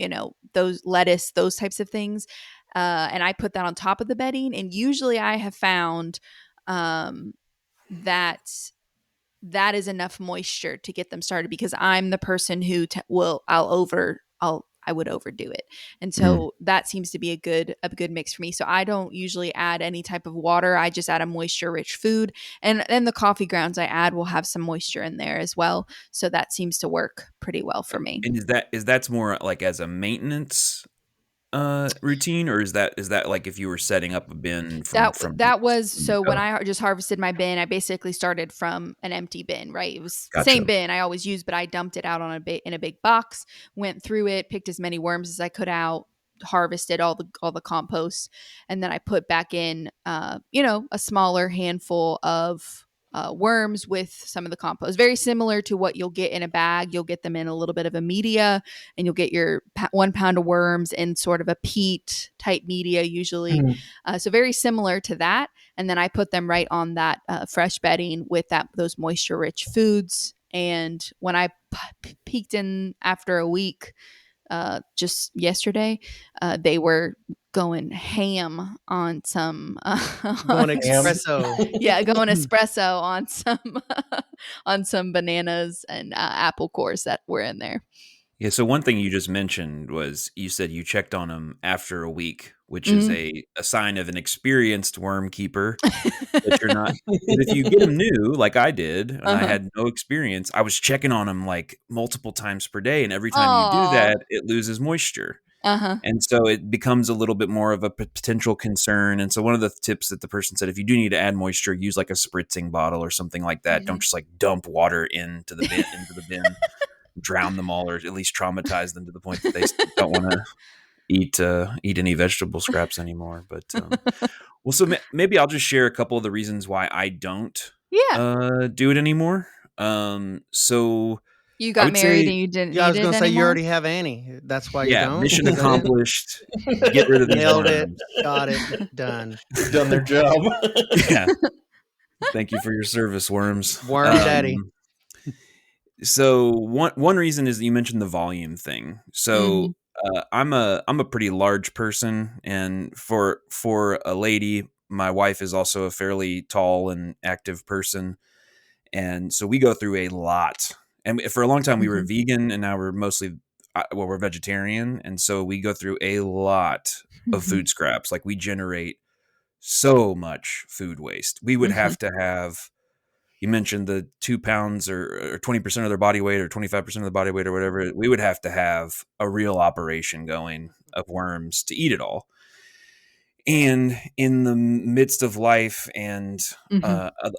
those lettuce, those types of things, and I put that on top of the bedding. And usually I have found that that is enough moisture to get them started, because I'm the person who I would overdo it. And so that seems to be a good mix for me. So I don't usually add any type of water. I just add a moisture rich food. And then the coffee grounds I add will have some moisture in there as well. So that seems to work pretty well for me. And that's more like as a maintenance routine, or is that like if you were setting up a bin from that was so when I just harvested my bin, I basically started from an empty bin, right? It was the same bin I always used, but I dumped it out in a big box, went through it, picked as many worms as I could out, harvested all the compost, and then I put back in a smaller handful of worms with some of the compost. Very similar to what you'll get in a bag. You'll get them in a little bit of a media, and you'll get your 1 pound of worms in sort of a peat type media usually. So very similar to that. And then I put them right on that fresh bedding with those moisture rich foods. And when I peeked in after a week, just yesterday, they were going ham on some going espresso. Going espresso on some on some bananas and apple cores that were in there. Yeah, so one thing you just mentioned was you said you checked on them after a week, which is a sign of an experienced worm keeper. That you're not. If you get them new, like I did, and I had no experience, I was checking on them like multiple times per day, and every time you do that, it loses moisture. And so it becomes a little bit more of a potential concern. And so one of the tips that the person said, if you do need to add moisture, use like a spritzing bottle or something like that. Don't just like dump water into the bin, drown them all, or at least traumatize them to the point that they don't want to eat any vegetable scraps anymore. But well, so maybe I'll just share a couple of the reasons why I don't do it anymore. So you got married and you didn't. Yeah, I was going to say you already have Annie. That's why you don't. Mission accomplished. Get rid of these Nailed worms. it. Got it. Done. Done their job. Yeah. Thank you for your service, worms. Worm daddy. So one reason is that you mentioned the volume thing. So I'm a pretty large person, and for a lady, my wife is also a fairly tall and active person, and so we go through a lot. And for a long time, we were vegan, and now we're mostly we're vegetarian, and so we go through a lot of food scraps. Like we generate so much food waste. We would have to have. You mentioned the 2 pounds or 20% of their body weight or 25% of the body weight or whatever. We would have to have a real operation going of worms to eat it all. And in the midst of life and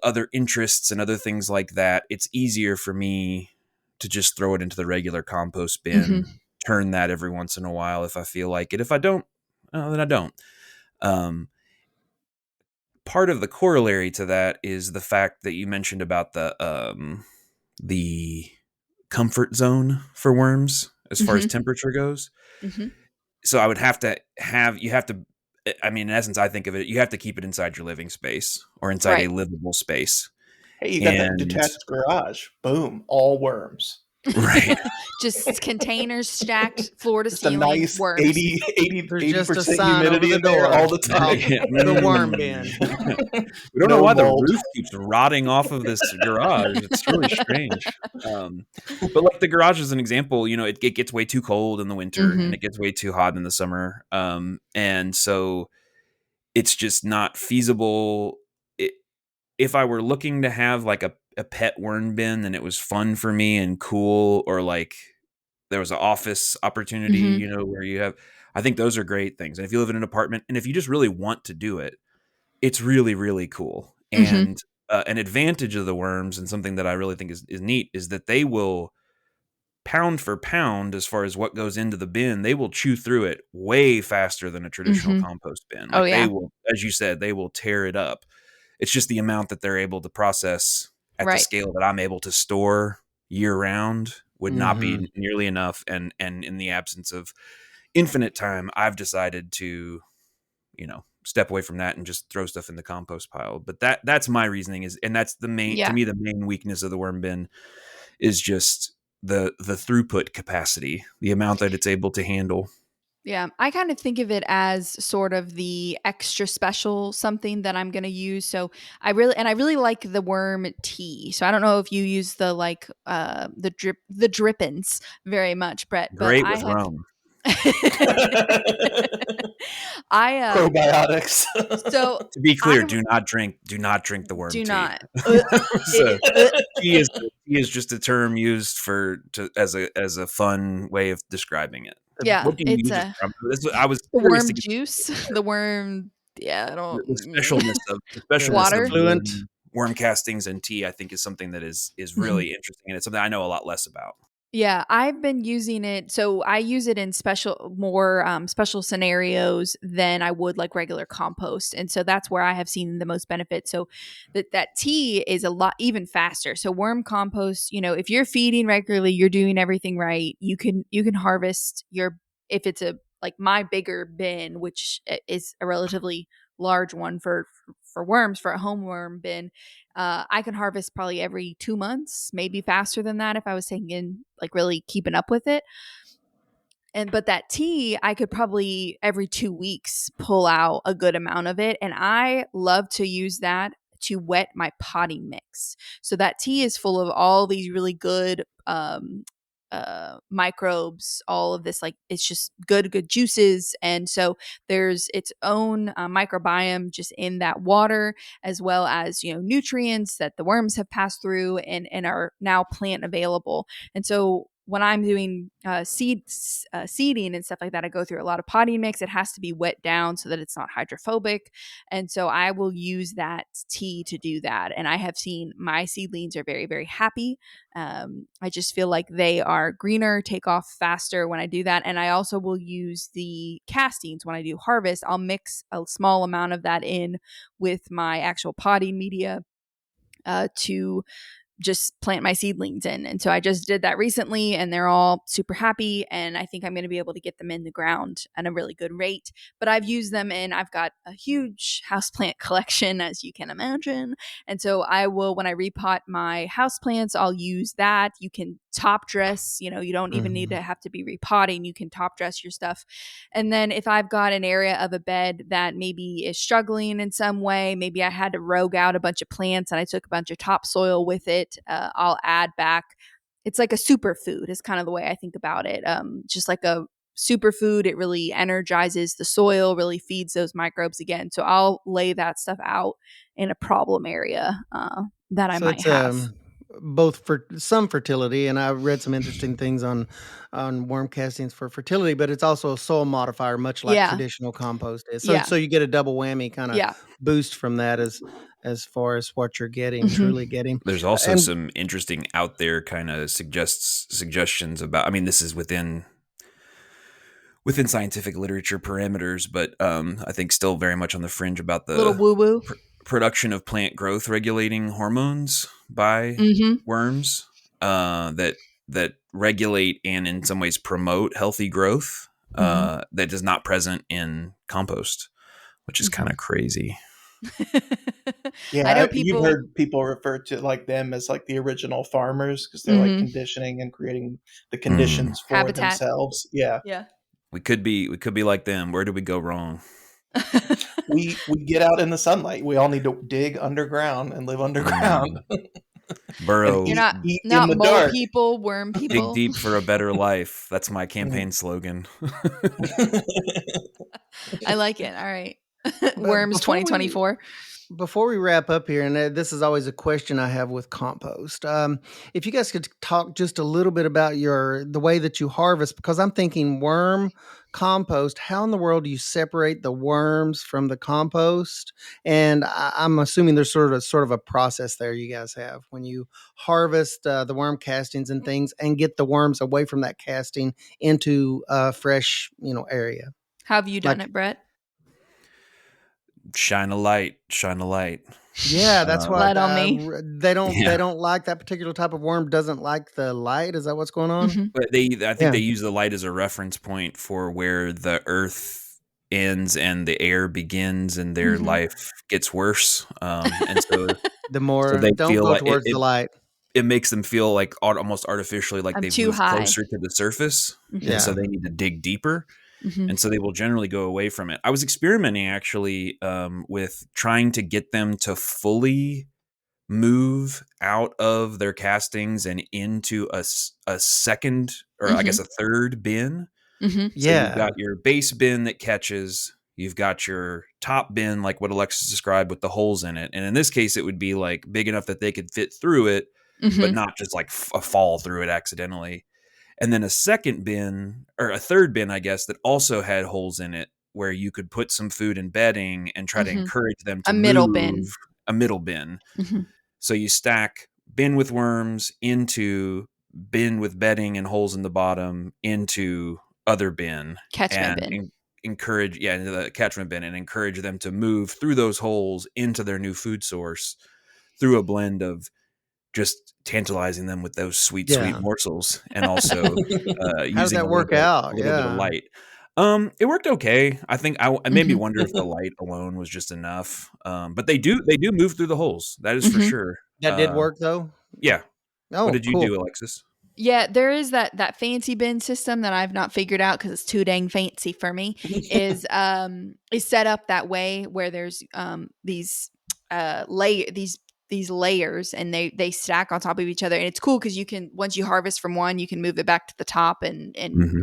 other interests and other things like that, it's easier for me to just throw it into the regular compost bin, turn that every once in a while if I feel like it. If I don't, then I don't. part of the corollary to that is the fact that you mentioned about the comfort zone for worms as far as temperature goes. So I would have to I mean, in essence, I think of it, you have to keep it inside your living space or inside a livable space. Hey, you got that detached garage. Boom, all worms. Right. Just containers stacked floor to Just ceiling. a nice worms. 80% humidity in there all the time. The worm bin. We don't know why the roof keeps rotting off of this garage. It's really strange. But like the garage is an example, you know, it gets way too cold in the winter and it gets way too hot in the summer. And so it's just not feasible. If I were looking to have like a pet worm bin and it was fun for me and cool, or like there was an office opportunity, you know, where you have, I think those are great things. And if you live in an apartment and if you just really want to do it, it's really, really cool. And an advantage of the worms, and something that I really think is neat, is that they will, pound for pound, as far as what goes into the bin, they will chew through it way faster than a traditional compost bin. Like they will, as you said, they will tear it up. It's just the amount that they're able to process at the scale that I'm able to store year round would not be nearly enough. And in the absence of infinite time, I've decided to, you know, step away from that and just throw stuff in the compost pile. But that's my reasoning is, and that's the main, to me, the main weakness of the worm bin is just the throughput capacity, the amount that it's able to handle. Yeah, I kind of think of it as sort of the extra special something that I'm going to use. So I really like the worm tea. So I don't know if you use the the drippings very much, Brett. Great but with rum. Probiotics. So to be clear, do not drink the worm tea. Do not. Tea is just a term used as a fun way of describing it. Yeah, what do you use? I was the worm juice, the worm. Yeah, I don't. The specialness water of worm castings and tea, I think, is something that is really interesting, and it's something I know a lot less about. Yeah, I've been using it. So I use it in more special scenarios than I would like regular compost. And so that's where I have seen the most benefit. So that tea is a lot even faster. So worm compost, you know, if you're feeding regularly, you're doing everything right. You can harvest if it's like my bigger bin, which is a relatively large one for worms, for a home worm bin. I can harvest probably every 2 months, maybe faster than that if I was taking like really keeping up with it. But that tea, I could probably every 2 weeks pull out a good amount of it. And I love to use that to wet my potting mix. So that tea is full of all these really good microbes, all of this, like it's just good juices. And so there's its own microbiome just in that water, as well as, you know, nutrients that the worms have passed through and are now plant available. And so when I'm doing seeding and stuff like that, I go through a lot of potting mix. It has to be wet down so that it's not hydrophobic. And so I will use that tea to do that. And I have seen my seedlings are very, very happy. I just feel like they are greener, take off faster when I do that. And I also will use the castings when I do harvest. I'll mix a small amount of that in with my actual potting media to just plant my seedlings in. And so I just did that recently and they're all super happy. And I think I'm going to be able to get them in the ground at a really good rate. But I've used them and I've got a huge houseplant collection, as you can imagine. And so I will, when I repot my houseplants, I'll use that. You can top dress, you know, you don't even need to have to be repotting. You can top dress your stuff. And then if I've got an area of a bed that maybe is struggling in some way, maybe I had to rogue out a bunch of plants and I took a bunch of topsoil with it, I'll add back. It's like a superfood is kind of the way I think about it. Just like a superfood, it really energizes the soil, really feeds those microbes again. So I'll lay that stuff out in a problem area that I might have. Both for some fertility, and I read some interesting things on worm castings for fertility, but it's also a soil modifier, much like traditional compost is. So you get a double whammy kind of boost from that as far as what you're getting, truly getting. There's also some interesting out there kind of suggestions about, I mean, this is within scientific literature parameters, but I think still very much on the fringe about the little woo-woo. production of plant growth regulating hormones by worms that regulate and in some ways promote healthy growth that is not present in compost, which is kind of crazy. Yeah, I know you've heard people refer to like them as like the original farmers because they're like conditioning and creating the conditions for habitat themselves. Yeah. We could be like them. Where did we go wrong? We get out in the sunlight. We all need to dig underground and live underground. Burrow. You're eat not in the mole dark. people, worm people. Dig deep for a better life. That's my campaign slogan. I like it. All right. But Worms 2024. Before we wrap up here, and this is always a question I have with compost, if you guys could talk just a little bit about the way that you harvest, because I'm thinking worm compost. How in the world do you separate the worms from the compost? And I'm assuming there's sort of a process there you guys have when you harvest the worm castings and things, and get the worms away from that casting into a fresh, area. How have you done it, Brett? Shine a light. Yeah, that's why Light on me. they don't like that particular type of worm. Doesn't like the light. Is that what's going on? But I think they use the light as a reference point for where the earth ends and the air begins, and their life gets worse. And so the more so they don't feel go like towards the light. It makes them feel like almost artificially like they've moved closer to the surface, and so they need to dig deeper. And so they will generally go away from it. I was experimenting actually with trying to get them to fully move out of their castings and into a second, or I guess a third bin. So you've got your base bin that catches. You've got your top bin, like what Alexis described, with the holes in it. And in this case, it would be like big enough that they could fit through it, but not just like fall through it accidentally. And then a second bin, or a third bin, I guess, that also had holes in it where you could put some food and bedding and try to encourage them to middle move. bin. A middle bin. So you stack bin with worms into bin with bedding and holes in the bottom into other bin. Catchment bin. Encourage, into the catchment bin, and encourage them to move through those holes into their new food source through a blend of just tantalizing them with those sweet morsels, and also using a little bit of light. It worked okay. I think it made me wonder if the light alone was just enough. But they do move through the holes. That is for sure. That did work though. Yeah. Oh, what did you do, Alexis? Yeah, there is that fancy bin system that I've not figured out because it's too dang fancy for me. is set up that way where there's these these layers, and they stack on top of each other, and it's cool because you can, once you harvest from one, you can move it back to the top, and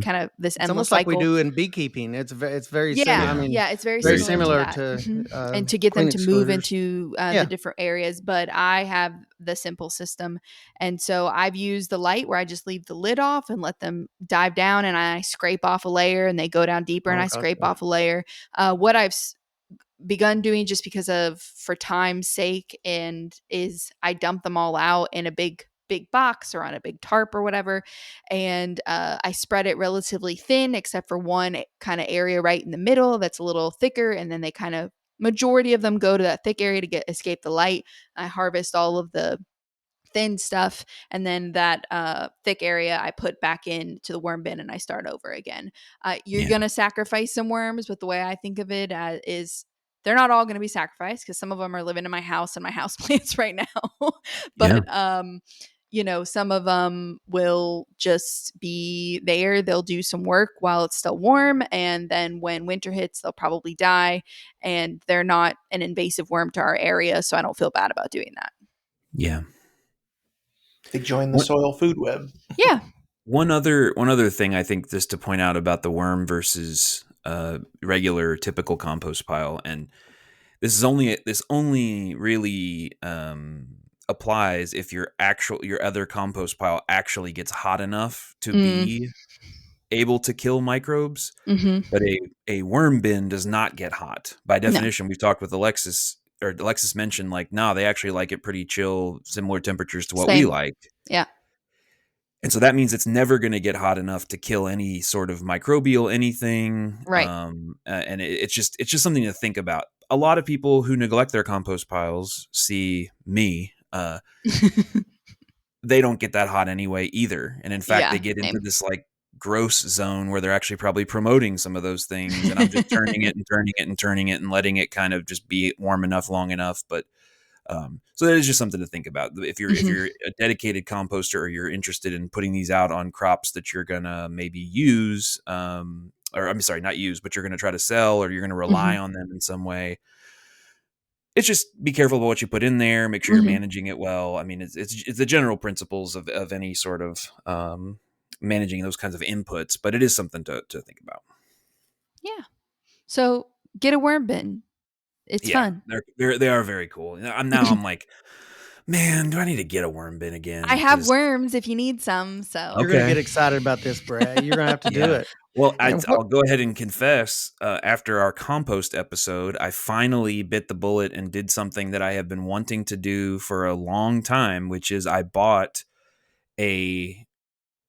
kind of this endless almost cycle. like we do in beekeeping. It's very similar. I mean, it's very similar to and to get them to move into the different areas. But I have the simple system, and so I've used the light where I just leave the lid off and let them dive down, and I scrape off a layer, and they go down deeper, and I scrape off a layer. What I've begun doing, just because of for time's sake, and is I dump them all out in a big box or on a big tarp or whatever, and I spread it relatively thin except for one kind of area right in the middle that's a little thicker, and then they kind of, majority of them go to that thick area to escape the light. I harvest all of the thin stuff, and then that thick area I put back into the worm bin, and I start over again. You're gonna sacrifice some worms, but the way I think of it is they're not all going to be sacrificed, because some of them are living in my house and my house plants right now. But some of them will just be there. They'll do some work while it's still warm, and then when winter hits, they'll probably die, and they're not an invasive worm to our area, so I don't feel bad about doing that. Yeah. They join the soil food web. Yeah. One other thing I think, just to point out about the worm versus regular typical compost pile, and this only really applies if your other compost pile actually gets hot enough to be able to kill microbes. But a worm bin does not get hot by definition. We've talked with Alexis, or Alexis mentioned, like, they actually like it pretty chill, similar temperatures to what we like. Yeah. And so that means it's never going to get hot enough to kill any sort of microbial anything. Right. And it's just something to think about. a lot of people who neglect their compost piles see me. They don't get that hot anyway either. And in fact, Yeah, they get into same. this like gross zone where they're actually probably promoting some of those things. And I'm just turning it and turning it and turning it and letting it kind of just be warm enough, long enough. But so that is just something to think about. If you're a dedicated composter or you're interested in putting these out on crops that you're gonna maybe use, or I'm sorry, not use, but you're gonna try to sell or you're gonna rely on them in some way. It's just be careful about what you put in there. Make sure you're managing it well. I mean, it's the general principles of any sort of managing those kinds of inputs, but it is something to think about. Yeah. So get a worm bin. It's Yeah, fun. they are very cool. I'm like, man, do I need to get a worm bin again? I have 'Cause worms if you need some. So You're gonna okay. get excited about this, Brad. You're gonna have to do Yeah. it. Well, And I'll go ahead and confess. After our compost episode, I finally bit the bullet and did something that I have been wanting to do for a long time, which is I bought a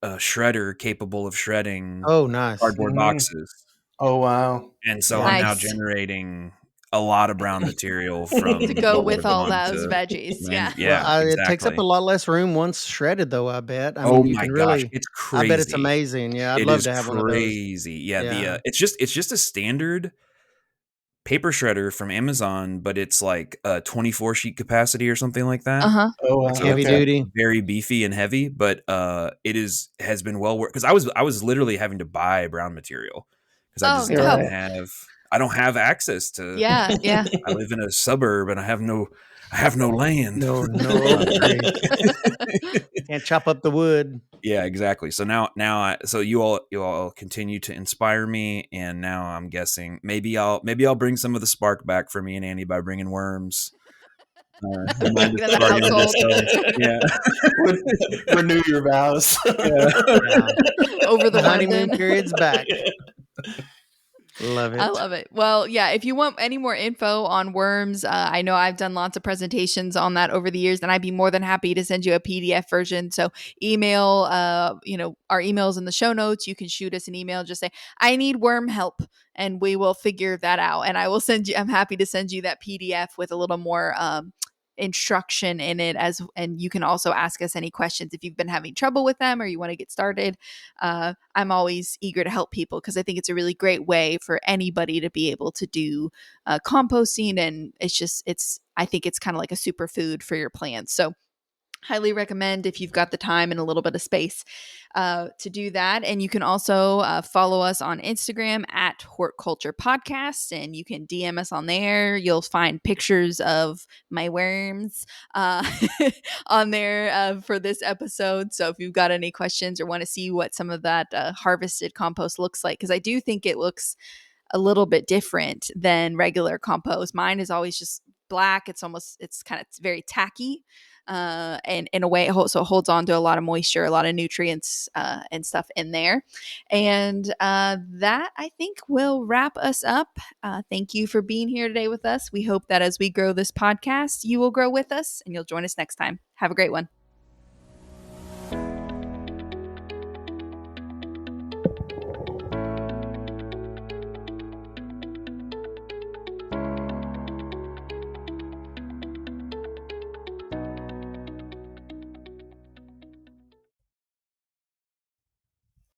shredder capable of shredding oh, nice. cardboard boxes, Oh wow. and so Yeah. I'm now nice generating a lot of brown material from to go what would with have all gone those to veggies. Yeah. Well, yeah, it takes up exactly. a lot less room once shredded, though. I bet. I Oh mean, you my can gosh, really. it's I bet it's crazy. amazing. Yeah, I'd It love is to have one of those. crazy. Yeah, Yeah. it's just a standard paper shredder from Amazon, but it's like a 24 sheet capacity or something like that. Uh-huh. Oh wow. Like So heavy it's Okay. duty. very beefy and heavy, but has been well worth because I was literally having to buy brown material because I Oh, just You're dope. right. I don't have access to. Yeah. Yeah. I live in a suburb and I have no land. No oak tree. Can't chop up the wood. Yeah, exactly. So so you all continue to inspire me, and now I'm guessing maybe I'll bring some of the spark back for me and Andy by bringing worms. Remind us Get in the of our younger household. selves. Yeah, Renew your vows. yeah. Yeah. Over the The worm honeymoon bin. period's back. Love I it. love it. Well, yeah, if you want any more info on worms, I know I've done lots of presentations on that over the years, and I'd be more than happy to send you a PDF version. So email, our emails in the show notes. You can shoot us an email. Just say, I need worm help, and we will figure that out. And I'm happy to send you that PDF with a little more instruction in it and you can also ask us any questions if you've been having trouble with them or you want to get started. I'm always eager to help people because I think it's a really great way for anybody to be able to do composting, and I think it's kind of like a superfood for your plants. So highly recommend if you've got the time and a little bit of space to do that. And you can also follow us on Instagram at Hort Culture Podcast, and you can DM us on there. You'll find pictures of my worms on there for this episode. So if you've got any questions or want to see what some of that harvested compost looks like, because I do think it looks a little bit different than regular compost. Mine is always just black. It's kind of very tacky. And in a way, so it holds on to a lot of moisture, a lot of nutrients and stuff in there. And that I think will wrap us up. Thank you for being here today with us. We hope that as we grow this podcast, you will grow with us and you'll join us next time. Have a great one.